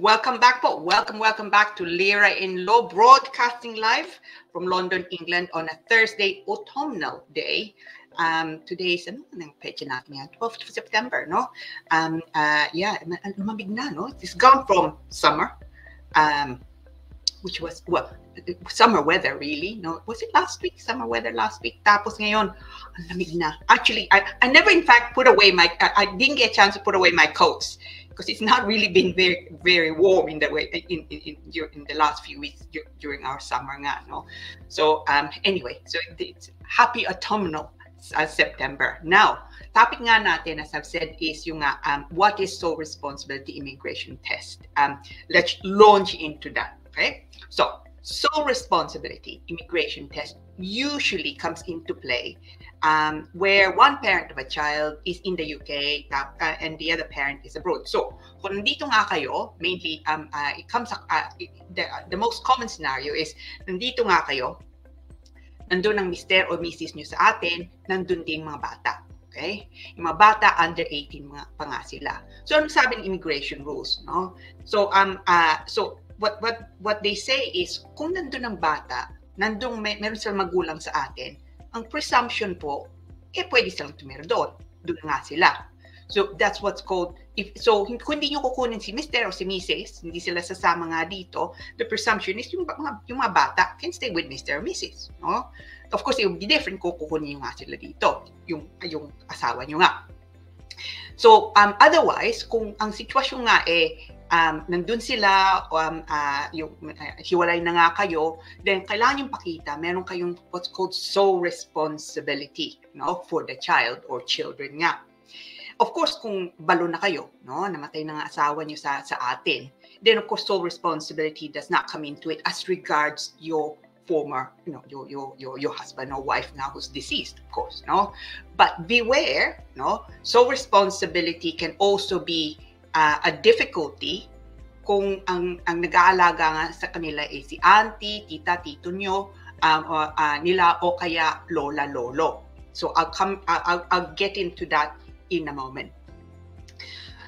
Welcome back po. Welcome back to Lira in Law, broadcasting live from London, England on a Thursday autumnal day. Today is, ano nang pecha natin yan? 12th of September, no? Lumamig na, no? It's gone from summer, which was, well, summer weather really, no? Was it last week? Summer weather last week. Tapos ngayon, ang lamig na. Actually, I never in fact put away my, I didn't get a chance to put away my coats because it's not really been very warm in the way in the last few weeks during our summer nga, no? So anyway, so it's happy autumnal September. Now, topic nga natin, as I've said, is yung what is sole responsibility immigration test. Let's launch into that, okay? So, sole responsibility immigration test usually comes into play where one parent of a child is in the UK and the other parent is abroad. So, kung nandito nga kayo, mainly, it comes, the most common scenario is, nandito nga kayo, nandun ang mister o misis nyo sa atin, nandun din mga bata. Okay? Yung mga bata, under 18 pa nga sila. So, ano sabi ng immigration rules? No? So, what they say is, kung nandun ang bata, nandun meron silang magulang sa atin, ang presumption po, pwede silang tumira doon. Doon nga sila. So, that's what's called, kung hindi nyo kukunin si Mr. o si Mrs., hindi sila sasama nga dito, the presumption is yung mga bata can stay with Mr. or Mrs. No? Of course, it would be different kung kukunin nyo nga sila dito, yung asawa nyo nga. So, otherwise, kung ang sitwasyon nga nandun sila, hiwalay na nga kayo, then kailangan yung pakita, meron kayong what's called sole responsibility, no, for the child or children nga. Of course, kung balo na kayo, no, namatay na nga asawa nyo sa atin, then of course, sole responsibility does not come into it as regards your former, your husband or wife now who's deceased, of course, no? But beware, no, sole responsibility can also be a difficulty kung ang nag-aalaga nga sa kanila si auntie, tita, tito nyo, nila o kaya lola, lolo. So I'll get into that in a moment.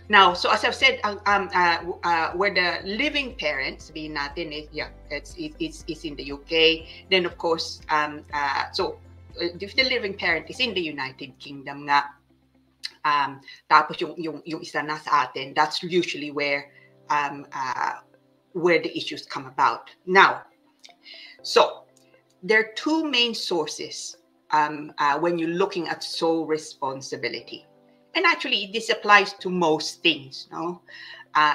Now, so as I've said, where the living parents, sabihin natin, it's in the UK. Then of course, so if the living parent is in the United Kingdom nga, tapos yung isa na sa atin, that's usually where the issues come about. Now, so there are two main sources when you're looking at sole responsibility. And actually, this applies to most things, no?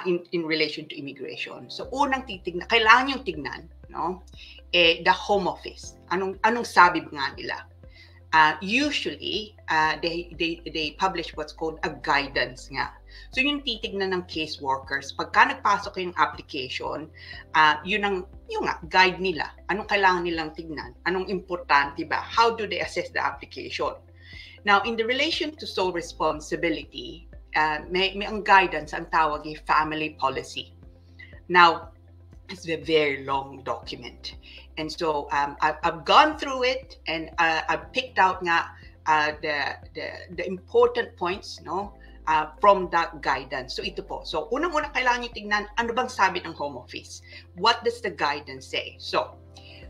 In relation to immigration. So, unang titignan, kailangan yung tignan, no? The Home Office. Anong sabi nga nila? Usually, they publish what's called a guidance nga. So, yung titignan ng caseworkers, pagka nagpasok yung application, yun nga, guide nila. Anong kailangan nilang tignan? Anong importante ba? How do they assess the application? Now, in the relation to sole responsibility, may ang guidance ang tawag ay family policy. Now, it's a very long document. And so I've gone through it and I've picked out nga the important points, no, from that guidance. So ito po. So unang-unang kailangan nyo tingnan, ano bang sabi ng Home Office? What does the guidance say? So,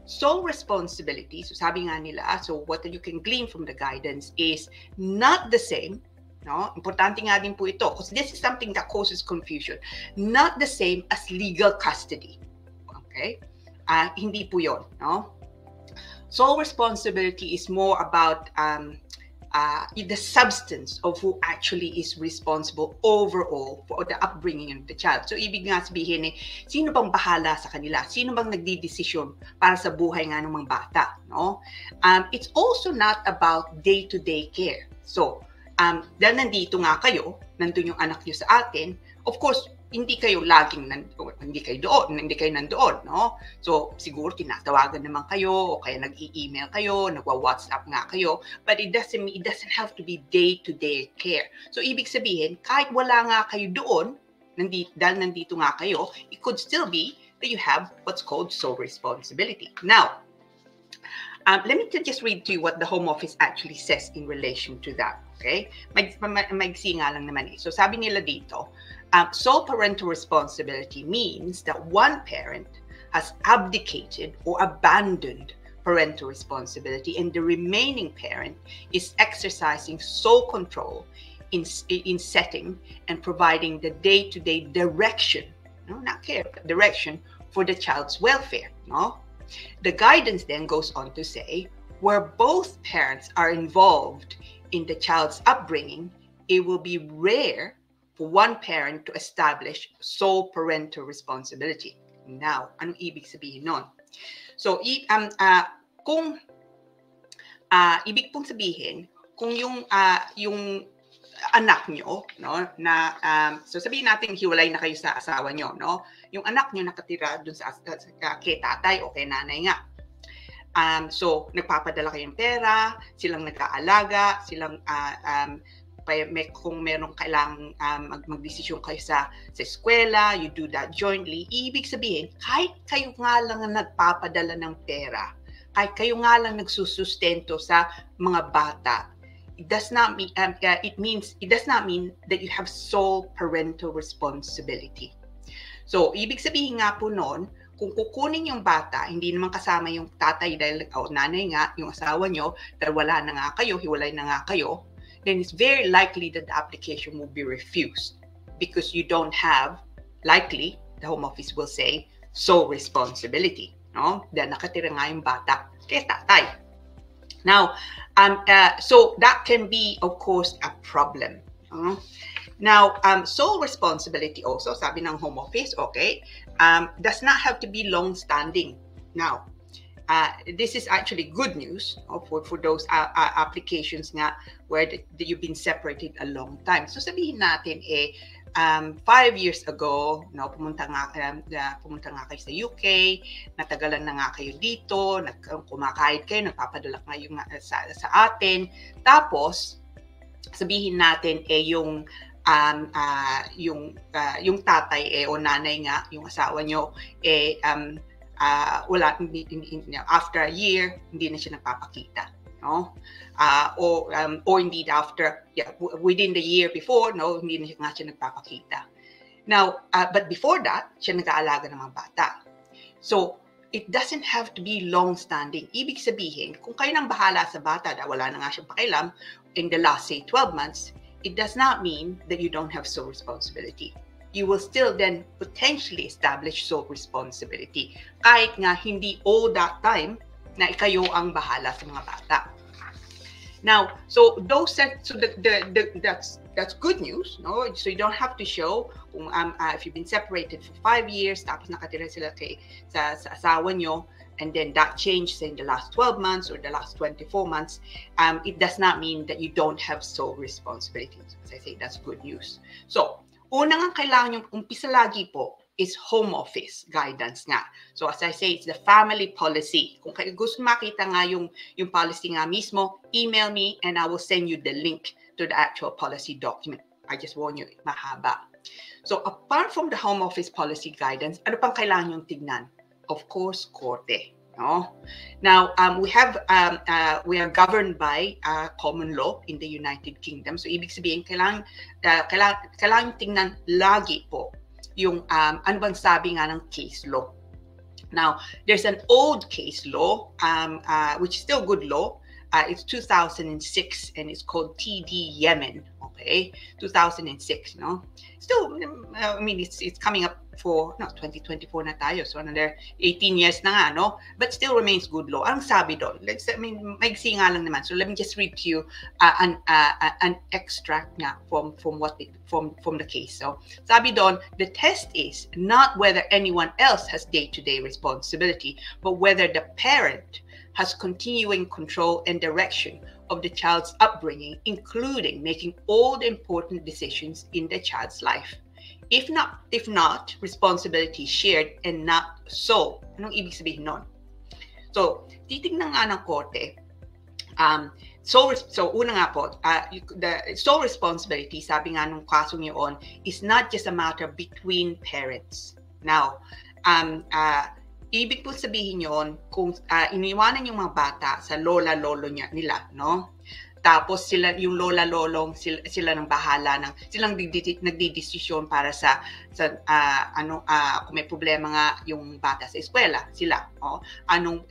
sole responsibility, so sabi nga nila, so what you can glean from the guidance is not the same, no? Importante nga din po ito, because this is something that causes confusion. Not the same as legal custody. Okay? Hindi po yun, no? Sole responsibility is more about the substance of who actually is responsible overall for the upbringing of the child. So, ibig nga sabihin sino bang bahala sa kanila? Sino bang nagdidesisyon para sa buhay nga ng mga bata? No? It's also not about day-to-day care. So, dahil nandito nga kayo, nandun yung anak nyo sa atin, of course, hindi kayo laging hindi kayo nandoon, no? So siguro tinatawagan naman kayo o kaya nag-i-email kayo, nagwa-WhatsApp nga kayo, but it doesn't have to be day-to-day care. So ibig sabihin, kahit wala nga kayo doon, dahil nandito nga kayo, it could still be that you have what's called sole responsibility. Now, let me just read to you what the Home Office actually says in relation to that. Okay? Maigsi nga lang naman So sabi nila dito, Sole parental responsibility means that one parent has abdicated or abandoned parental responsibility, and the remaining parent is exercising sole control in setting and providing the day-to-day direction, not care, but direction for the child's welfare. The guidance then goes on to say, where both parents are involved in the child's upbringing, it will be rare for one parent to establish sole parental responsibility. Now, anong ibig sabihin nun? So, kung ibig pong sabihin, kung yung anak nyo, so sabihin natin hiwalay na kayo sa asawa nyo, yung anak nyo nakatira dun sa kay tatay o kay nanay nga. So, nagpapadala kayong pera, silang nag-aalaga, silang kung merong kailangang magdesisyon kayo sa eskwela, you do that jointly. Ibig sabihin, kahit kayo nga lang nagpapadala ng pera, kahit kayo nga lang nagsusustento sa mga bata, it does not mean that you have sole parental responsibility. So, ibig sabihin nga po noon, kung kukunin yung bata, hindi naman kasama yung tatay dahil nanay nga, yung asawa nyo, dahil wala na nga kayo, hiwalay na nga kayo, then it's very likely that the application will be refused because you don't have, likely, the Home Office will say, sole responsibility. Dahil nakatira nga yung bata kay tatay. Now, so that can be, of course, a problem. Now, sole responsibility also, sabi ng Home Office, okay, does not have to be long-standing. Now, this is actually good news for those applications nga where you've been separated a long time. So sabihin natin 5 years ago, pumunta nga kayo sa UK, natagalan na nga kayo dito, kumakahit kayo, nagpapadala kayo sa atin. Tapos sabihin natin yung tatay o nanay nga, yung asawa nyo wala, after a year hindi na siya nagpapakita, or indeed after within the year before, hindi na nga siya nagpapakita. Now, but before that, siya nag-aalaga ng mga bata. So it doesn't have to be long-standing. Ibig sabihin, kung kayo nang bahala sa bata dahil wala na nga siyang pakialam in the last, say, 12 months, it does not mean that you don't have sole responsibility. You will still then potentially establish sole responsibility kahit nga hindi all that time na kayo ang bahala sa mga bata. Now, so that's good news, So you don't have to show if you've been separated for 5 years, tapos nakatira sila sa asawa nyo, and then that changed in the last 12 months or the last 24 months, it does not mean that you don't have sole responsibility. As I say, that's good news. So, unang ang kailangan yung umpisa lagi po is Home Office guidance nga. So as I say, it's the family policy. Kung gusto makita nga yung policy nga mismo, email me and I will send you the link to the actual policy document. I just warn you, mahaba. So apart from the Home Office policy guidance, ano pang kailangan yung tignan? Of course, korte. Now, we are governed by common law in the United Kingdom. So, ibig sabihin, kailangan tingnan lagi po yung ano bang sabi nga ng case law. Now, there's an old case law, which is still good law. It's 2006, and it's called TD Yemen. Okay, 2006. Still, I mean, it's coming up for 2024 na tayo, so another 18 years na nga, but still remains good law. Ang sabi doon, maigsi nga lang naman. So let me just read to you an extract nga from the case. So sabi doon, the test is not whether anyone else has day-to-day responsibility, but whether the parent has continuing control and direction of the child's upbringing, including making all the important decisions in the child's life. If not, responsibility shared and not so. Anong ibig sabihin nun? So, titignan nga ng korte, so una nga po, the sole responsibility, sabi nga nung kasong yun, is not just a matter between parents. Now, ibig po sabihin yun, kung iniwanan yung mga bata sa lola-lolo nila, tapos sila yung lola lolong sila nang bahala silang nagdidesisyon para sa kung may problema nga yung bata sa eskwela sila anong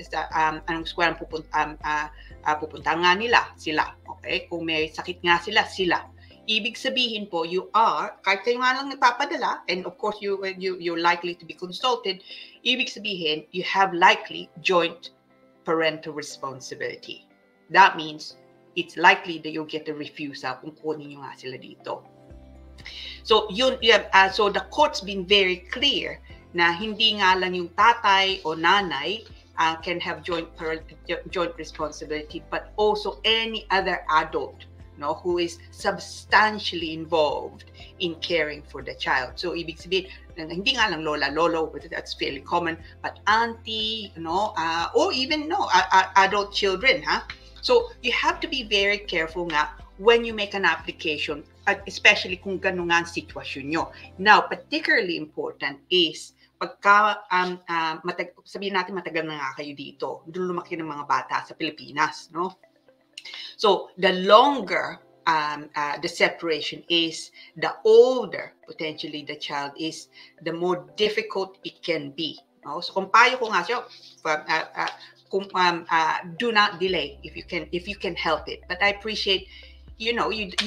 eskwela pupunta nga nila sila, okay, kung may sakit nga sila. Ibig sabihin po, you are, kahit kayo nga lang nagpapadala, and of course you're likely to be consulted, ibig sabihin, you have likely joint parental responsibility. That means, it's likely that you'll get a refusal kung kunin nyo nga sila dito. So, so the court's been very clear na hindi nga lang yung tatay o nanay can have joint responsibility, but also any other adult who is substantially involved in caring for the child. So, ibig sabihin, hindi nga lang lola, lolo, but that's fairly common, but auntie, or even adult children, So, you have to be very careful nga when you make an application, especially kung gano'n nga ang sitwasyon nyo. Now, particularly important is, pagka, sabihin natin matagal na nga kayo dito, doon lumaki ng mga bata sa Pilipinas, So, the longer the separation is, the older potentially the child is, the more difficult it can be. So, kung payo ko nga siya, do not delay if you can help it. But I appreciate, you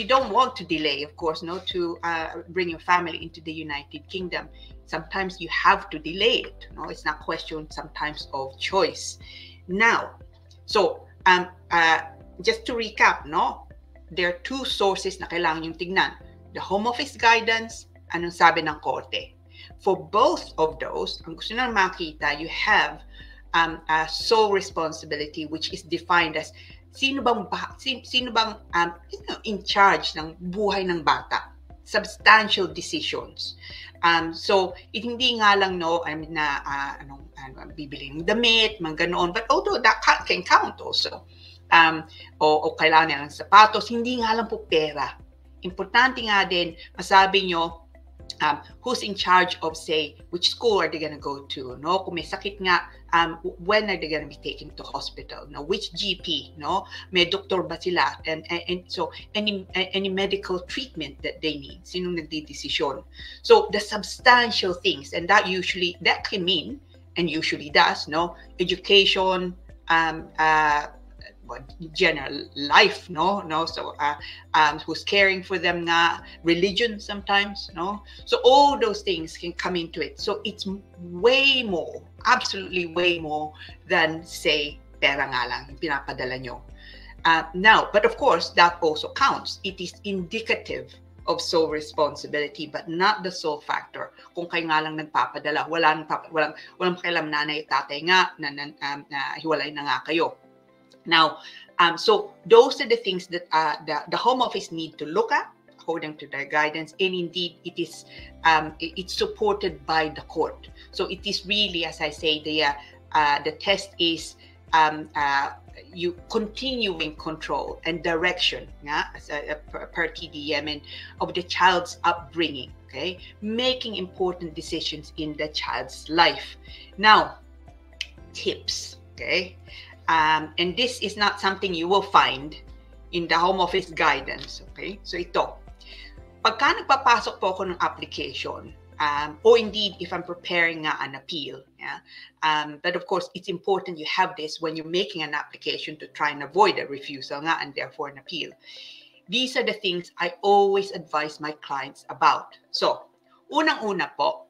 don't want to delay, of course, to bring your family into the United Kingdom. Sometimes you have to delay it. It's not a question sometimes of choice. Now, so just to recap, there are two sources na kailangan yung tignan. The Home Office guidance, anong sabi ng korte. For both of those, ang gusto na makita, you have sole responsibility, which is defined as sino bang in charge ng buhay ng bata. Substantial decisions. So, hindi nga lang bibili ng damit, mga ganoon, but although that can count also. O kailangan nilang sapatos, hindi nga lang po pera. Importante nga din, masabi nyo, who's in charge of, say, which school are they gonna go to, Kung may sakit nga, when are they gonna be taken to hospital, Which GP, May doktor ba sila? And so, any medical treatment that they need, sinong nagdidesisyon. So, the substantial things, and that can mean, and usually does, education, general life, so who's caring for them nga, religion sometimes, so all those things can come into it. So it's way more, absolutely way more than, say, pera nga lang yung pinapadala nyo. Now, but of course that also counts. It is indicative of sole responsibility, but not the sole factor. Kung kayo nga lang nagpapadala, walang pakialam nanay at tatay nga na hiwalay na nga kayo. Now, so those are the things that the Home Office need to look at according to their guidance, and indeed it's supported by the court. So it is really, as I say, the test is you continuing control and direction per TDM and of the child's upbringing, okay, making important decisions in the child's life. Now, tips, okay. And this is not something you will find in the Home Office guidance. Okay? So ito, pagka nagpapasok po ako ng application, or indeed if I'm preparing an appeal, but of course it's important you have this when you're making an application to try and avoid a refusal and therefore an appeal. These are the things I always advise my clients about. So, unang-una po,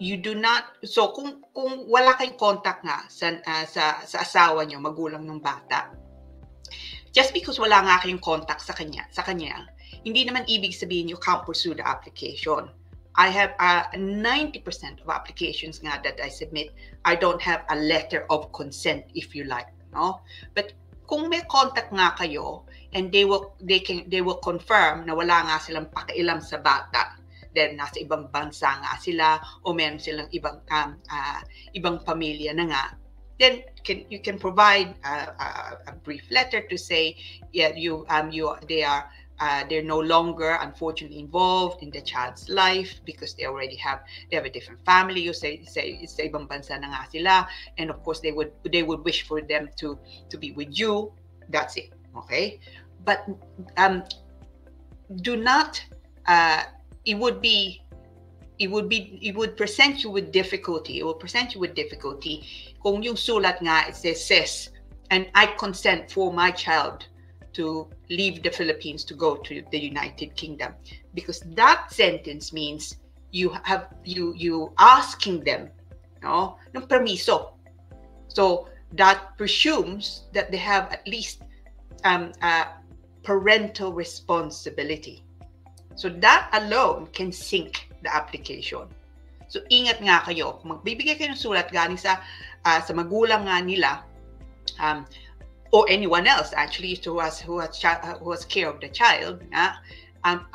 you do not, so kung wala kayong contact nga sa asawa nyo, magulang ng bata, just because wala nga kayong contact sa kanya, hindi naman ibig sabihin you can't pursue the application. I have 90% of applications nga that I submit, I don't have a letter of consent, if you like, But kung may contact nga kayo, and they will confirm na wala nga silang pakialam sa bata, then nasa ibang bansa nga sila o meron silang ibang pamilya na nga, then you can provide a brief letter to say they're no longer unfortunately involved in the child's life because they have a different family. You say sa ibang bansa na nga sila, and of course they would wish for them to be with you That's it. Okay, but do not. It would present you with difficulty. It will present you with difficulty kung yung sulat nga it says, and I consent for my child to leave the Philippines to go to the United Kingdom, because that sentence means you asking them, no, ng permiso. So that presumes that they have at least parental responsibility. So that alone can sink the application. So ingat nga kayo, kung magbibigay kayo ng sulat galing sa magulang nga nila, or anyone else actually who has care of the child,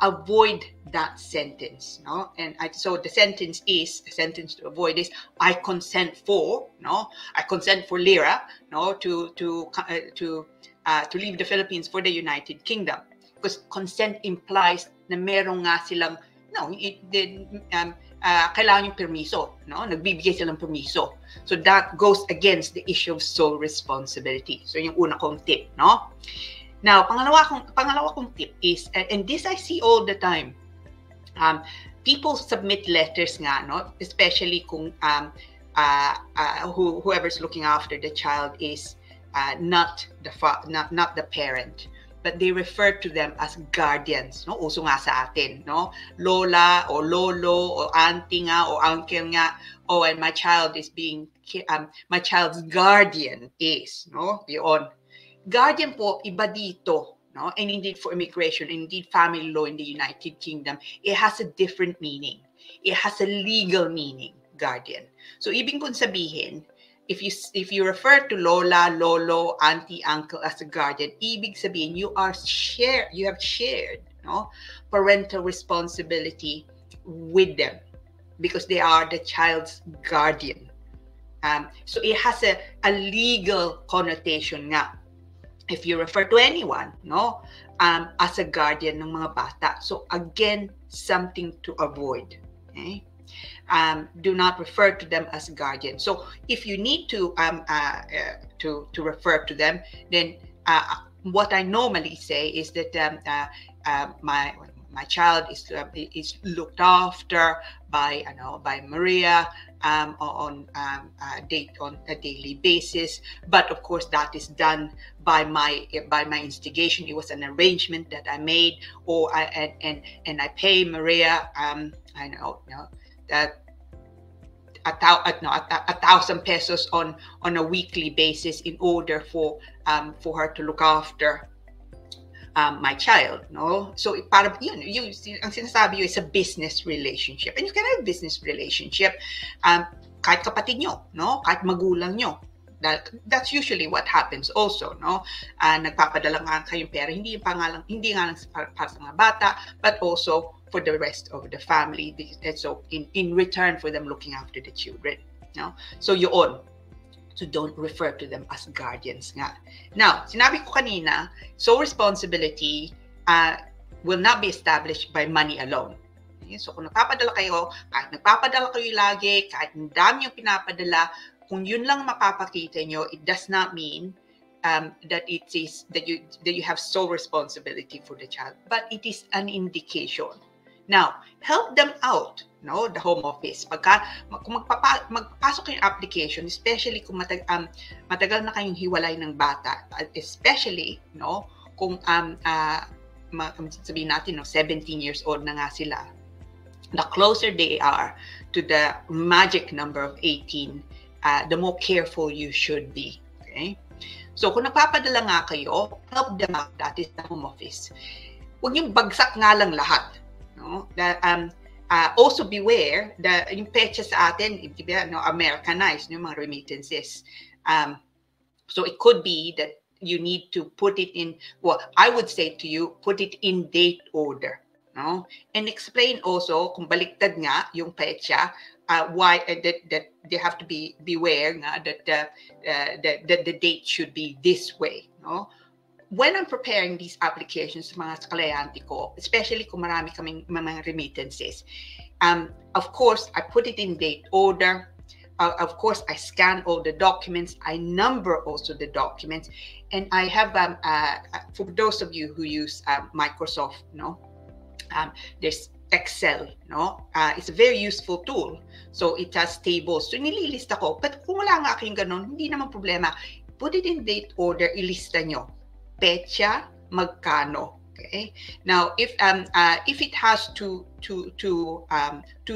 avoid that sentence, no? And so the sentence to avoid is I consent for, no? I consent for Lyra, no, to leave the Philippines for the United Kingdom, because consent implies na merong nga silang kailangan yung permiso, no? Nagbibigay silang permiso. So that goes against the issue of sole responsibility. So yung una kong tip, no? Now, pangalawa kong tip is, and this I see all the time, people submit letters nga, no? Especially kung whoever's looking after the child is not the parent, but they refer to them as guardians, no? Uso nga sa atin, no? Lola or lolo or auntie nga or uncle nga. Oh, and my child is my child's guardian is, no? Yun. Guardian po, iba dito, no? And indeed for immigration, indeed family law in the United Kingdom, it has a different meaning. It has a legal meaning, guardian. So ibig kong sabihin, if you refer to lola, lolo, auntie, uncle as a guardian, ibig sabihin you have shared, no, parental responsibility with them because they are the child's guardian. So it has a legal connotation nga. If you refer to anyone, no, as a guardian ng mga bata. So again, something to avoid. Okay? Do not refer to them as guardian. So if you need to refer to them, then what I normally say is that my child is looked after by Maria on a daily basis. But of course, that is done by my instigation. It was an arrangement that I made, or I pay Maria. I know that 1,000 pesos on a weekly basis in order for her to look after my child, no? So para yun, ang sinasabi is a business relationship, and you can have a business relationship kahit kapatid nyo, no? Kahit magulang nyo. That's usually what happens also, no? Nagpapadala nga kayong pera, hindi nga lang para sa mga bata, but also for the rest of the family, and so in return for them looking after the children, no? So yun. So don't refer to them as guardians nga. Now, sinabi ko kanina, sole responsibility will not be established by money alone. Okay? So kung nagpapadala kayo, kahit nagpapadala kayo lagi, kahit ang dami yung pinapadala, kung yun lang mapapakita nyo, it does not mean that you have sole responsibility for the child, but it is an indication. Now, help them out, no, the Home Office. Kung magpapasok yung application, especially kung matagal na kayong hiwalay ng bata, especially, no, kung sabihin natin, no, 17 years old na nga sila, the closer they are to the magic number of 18, the more careful you should be. Okay? So, kung nagpapadala nga kayo, help them out. That is the Home Office. Huwag yung bagsak nga lang lahat. No? Also beware that yung pecha sa atin, no, Americanized, no, mga remittances. So it could be that you need to put it in, well, I would say to you, put it in date order. No? And explain also, kung baliktad nga yung pecha, why that they have to beware nga that the date should be this way. No? When I'm preparing these applications sa mga kliyente ko, especially kung marami kaming mga remittances, of course, I put it in date order. of course, I scan all the documents. I number also the documents, and I have for those of you who use Microsoft, there's Excel, it's a very useful tool. So it has tables. So nililista ko. But kung wala nga kayong ganun, hindi naman problema. Put it in date order, ilista nyo. Petsa, magkano. Okay. Now, if it has two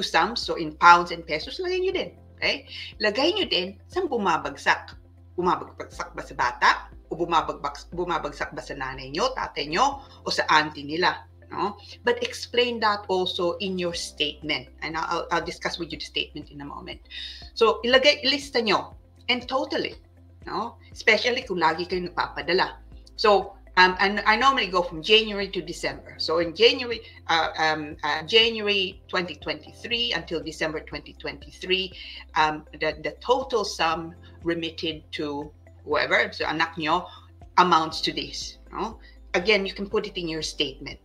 sums, so in pounds and pesos, lagay nyo din. Okay? Lagay nyo din saan bumabagsak. Bumabagsak ba sa bata? O bumabagsak ba sa nanay nyo, tatay nyo, o sa auntie nila? No? But explain that also in your statement. And I'll discuss with you the statement in a moment. So, ilista nyo and total it. No? Especially kung lagi kayo nagpapadala. So, and I normally go from January to December. So in January 2023 until December 2023, the total sum remitted to whoever, so anak nyo, amounts to this. No? Again, you can put it in your statement.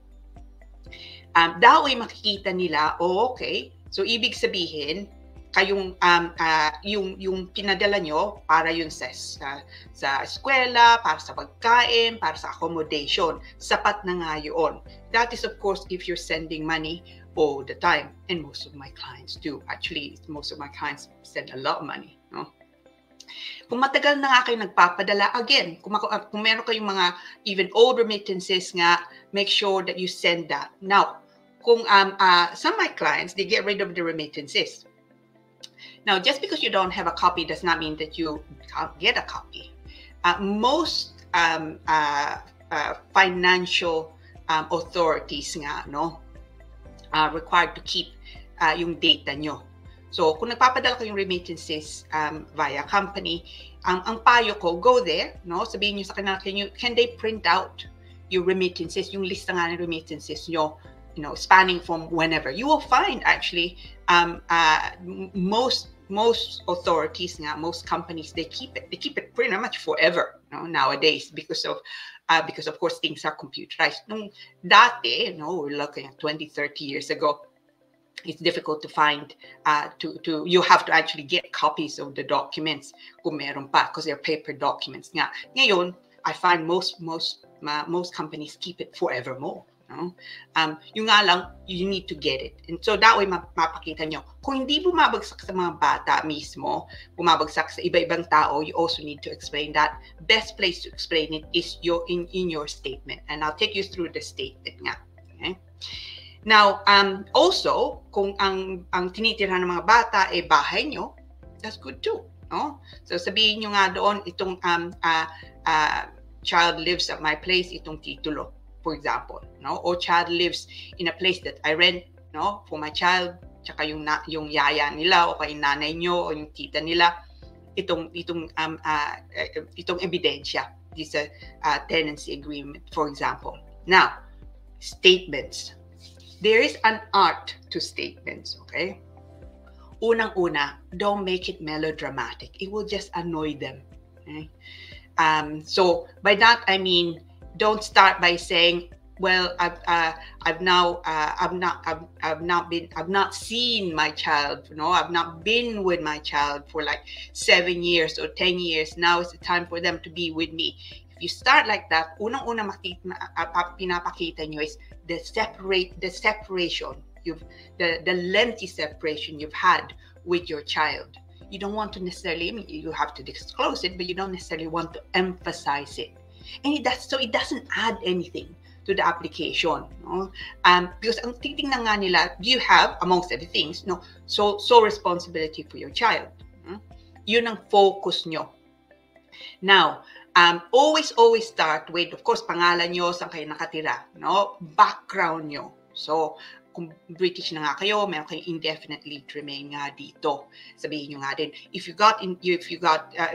That way makikita nila, okay, so ibig sabihin, kayong yung pinadala nyo para yun sa eskwela, para sa pagkain, para sa accommodation, sapat na nga yun. That is of course if you're sending money all the time, and most of my clients do. Actually, most of my clients send a lot of money. No? Kung matagal na nga kayo nagpapadala, again, kung meron kayong mga even old remittances nga, make sure that you send that. Now, kung some of my clients, they get rid of the remittances. Now, just because you don't have a copy does not mean that you can't get a copy. Most financial authorities nga, are required to keep yung data nyo. So, kung nagpapadala ko yung remittances via company, ang payo ko, go there, sabihin nyo sa kanila, can they print out yung remittances, yung lista nga ng remittances nyo, spanning from whenever. You will find actually most authorities, most companies, they keep it pretty much forever nowadays because of course things are computerized. Nung dati, we're looking at 20-30 years ago, it's difficult to find you have to actually get copies of the documents kung meron pa because they're paper documents nga. Ngayon, I find most companies keep it forevermore. Yung nga lang, you need to get it. And so that way, mapakita nyo. Kung hindi bumabagsak sa mga bata mismo, bumabagsak sa iba-ibang tao, you also need to explain that. Best place to explain it is in your statement. And I'll take you through the statement nga. Okay? Now, also, kung ang tinitirhan ng mga bata ay bahay nyo, that's good too. No? So sabihin nyo nga doon, itong child lives at my place, itong titulo. For example, or child lives in a place that I rent, for my child, tsaka yung yaya nila o kay nanay nyo o yung tita nila, itong ebidensya. This is a tenancy agreement, for example. Now, statements. There is an art to statements, okay? Unang-una, don't make it melodramatic. It will just annoy them. Okay? So by that I mean, don't start by saying, well, I've not seen my child, I've not been with my child for like 7 years or 10 years. Now is the time for them to be with me. If you start like that, unang-una pinapakita nyo is the separation, the lengthy separation you've had with your child. You don't want to necessarily, you have to disclose it, but you don't necessarily want to emphasize it. And it doesn't add anything to the application, because ang titingnan nga nila, do you have, amongst other things, sole responsibility for your child? Yun ang focus nyo. Now, always start with, of course, pangalan nyo, saan kayo nakatira, background nyo. So, kung British na nga kayo, meron kayong indefinite leave to remain nga dito. Sabihin nyo nga din, if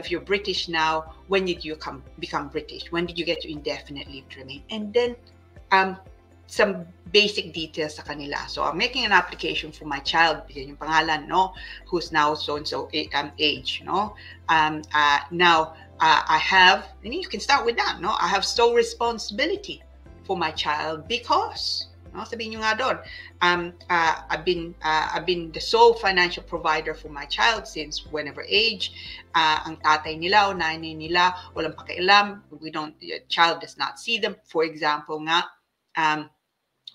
you're British now, when did you become British? When did you get your indefinite leave to remain? And then, some basic details sa kanila. So, I'm making an application for my child, yung pangalan, who's now so-and-so age, Now, I have, and you can start with that, I have sole responsibility for my child because, No? Sabihin nyo nga doon, I've been the sole financial provider for my child since whenever age. Ang tatay nila o nanay nila, walang pakialam. The child does not see them. For example nga,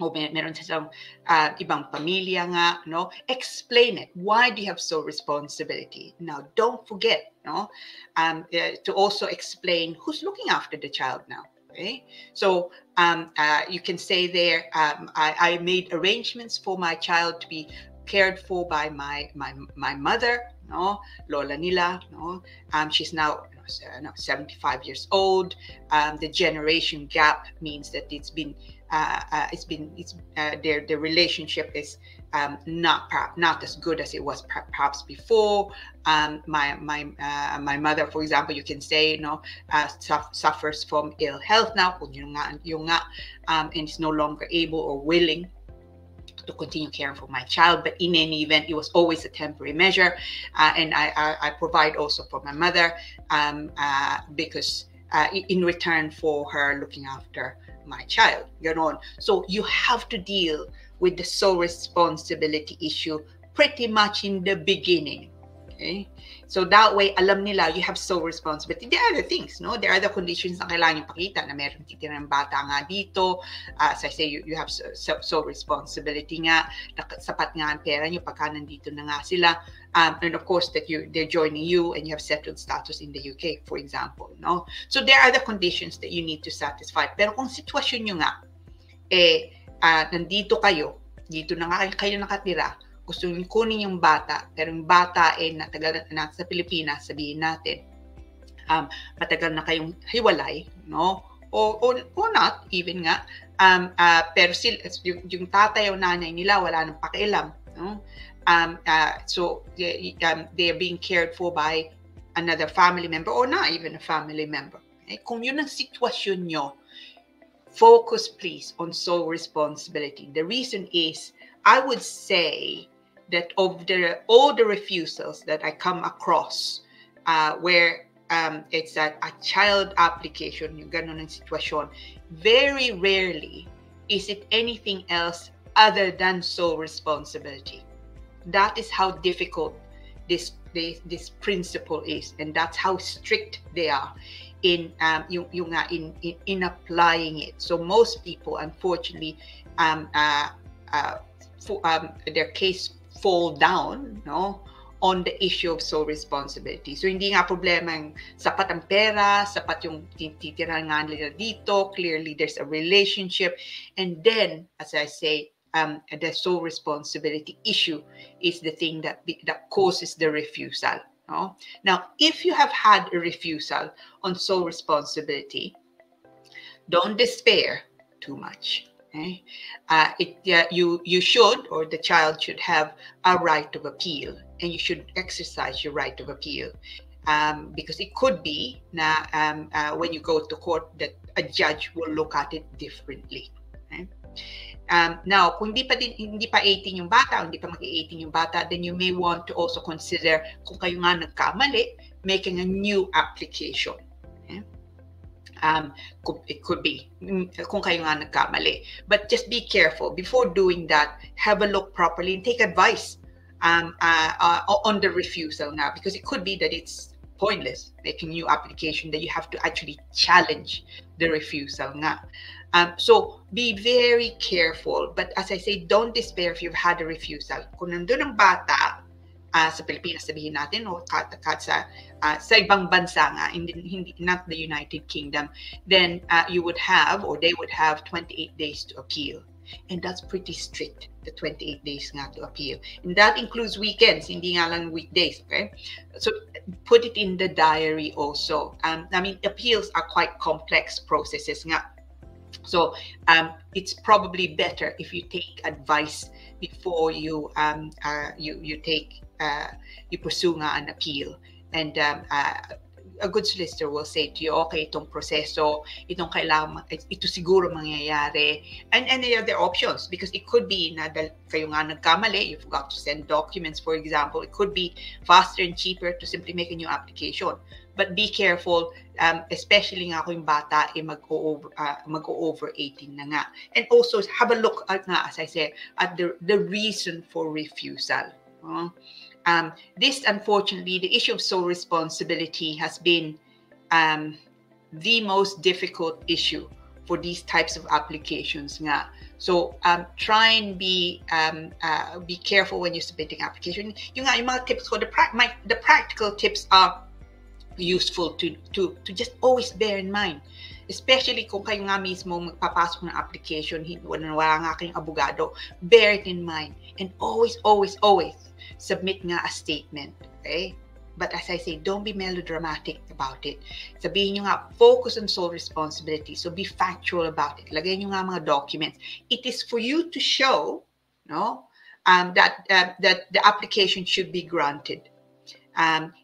o meron silang ibang pamilya nga, no? Explain it. Why do you have sole responsibility? Now, don't forget, no? To also explain who's looking after the child now. Okay, so you can say there, I made arrangements for my child to be cared for by my mother, no, lola nila, no. She's now 75 years old. The generation gap means that their relationship is not as good as it was perhaps before. My mother, for example, you can say, suffers from ill health now, and is no longer able or willing to continue caring for my child. But in any event, it was always a temporary measure, and I provide also for my mother because in return for her looking after my child. So you have to deal with the sole responsibility issue pretty much in the beginning. Okay, so that way alam nila you have sole responsibility. There are other things, no? There are other conditions na kailangan yung pakita na meron titirang bata nga dito. As I say, you have sole responsibility nga, sapat nga ang pera nyo pagka nandito na nga sila. And of course that they're joining you and you have settled status in the UK, for example, no? So there are the conditions that you need to satisfy. Pero kung sitwasyon nyo nga, nandito kayo, dito na nga kayo nakatira, gusto nyo kunin yung bata, pero yung bata nasa Pilipinas, sabihin natin, matagal na kayong hiwalay, no? Or not even nga, pero yung tatay o nanay nila wala nang pakialam, no? So they're being cared for by another family member or not even a family member. Okay? Kung yun ang sitwasyon nyo, focus please on sole responsibility. The reason is, I would say that of all the refusals that I come across, where it's a child application, yung ganun ang sitwasyon, very rarely is it anything else other than sole responsibility. That is how difficult this principle is, and that's how strict they are in applying it. So most people, unfortunately, their case fall down, no, on the issue of sole responsibility. So hindi nga problema yung sapat ang pera, sapat yung titira nga nila dito, clearly there's a relationship, and then, as I say, the sole responsibility issue is the thing that causes the refusal. No? Now, if you have had a refusal on sole responsibility, don't despair too much. Okay? You should, or the child should have a right of appeal, and you should exercise your right of appeal, because it could be na when you go to court that a judge will look at it differently. Okay? Now, kung hindi pa 18 yung bata, hindi pa mag-18 yung bata, then you may want to also consider, kung kayo nga nagkamali, making a new application. Okay? It could be, kung kayo nga nagkamali. But just be careful. Before doing that, have a look properly and take advice on the refusal nga, because it could be that it's pointless making new application, that you have to actually challenge the refusal nga. So be very careful, but as I say, don't despair if you've had a refusal. Kung nandun ang bata sa Pilipinas, sabihin natin, o sa ibang bansa nga, not the United Kingdom, then you would have, or they would have 28 days to appeal. And that's pretty strict, the 28 days nga to appeal. And that includes weekends, hindi nga lang weekdays, okay? So put it in the diary also. I mean, appeals are quite complex processes nga. So it's probably better if you take advice before you pursue nga an appeal. And a good solicitor will say to you, okay, itong proseso, itong kailangan, ito siguro mangyayari, and any other options, because it could be na kayo nga nagkamali, you forgot to send documents, for example. It could be faster and cheaper to simply make a new application. But be careful, especially nga kung yung bata mag-over 18 na nga. And also have a look at nga, as I said, at the reason for refusal. This, unfortunately, the issue of sole responsibility has been the most difficult issue for these types of applications nga. So try and be careful when you're submitting application. Yung mga tips ko, the practical tips are useful to just always bear in mind, especially kung kayo nga mismo magpapasok ng application, wala nga kayong abogado, bear it in mind, and always submit nga a statement, okay? But as I say, don't be melodramatic about it. Sabihin nyo nga, focus on sole responsibility, so be factual about it. Lagay nyo nga mga documents. It is for you to show, no, that the application should be granted.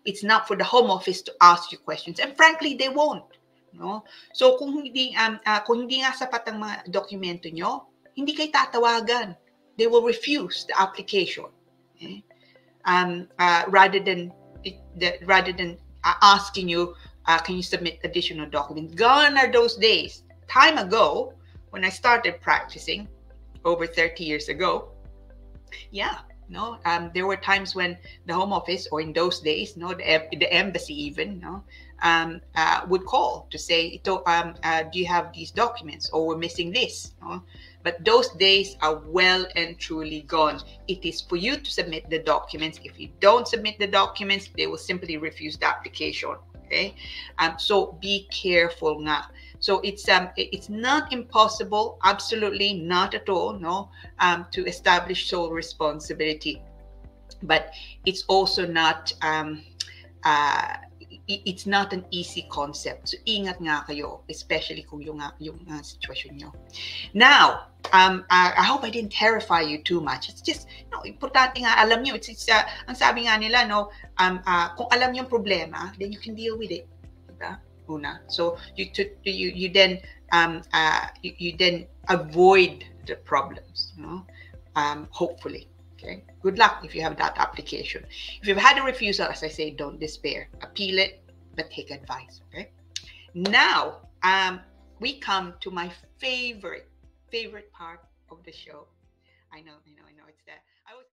It's not for the Home Office to ask you questions, and frankly, they won't. No? So kung hindi nga sapat ang mga dokumento nyo, hindi kayo tatawagan. They will refuse the application. Okay? Rather than asking you, can you submit additional documents? Gone are those days. Time ago, when I started practicing over 30 years ago, yeah. No, there were times when the Home Office, or in those days, no, the embassy even, no, would call to say, do you have these documents, or we're missing this, no? But those days are well and truly gone. It is for you to submit the documents. If you don't submit the documents, they will simply refuse the application. Okay, so be careful nga. So it's not impossible, absolutely not at all, no, to establish sole responsibility, but it's also not it's not an easy concept. So ingat nga kayo, especially kung yung situation nyo. Now, I hope I didn't terrify you too much. It's just, no, importante nga alam nyo. It's ang sabi nga nila, no, kung alam nyo yung problema, then you can deal with it. Diba? Una. So you then avoid the problems, you know, hopefully. Okay. Good luck if you have that application. If you've had a refusal, as I say, don't despair. Appeal it, but take advice. Okay. Now, we come to my favorite part of the show. I know. It's that.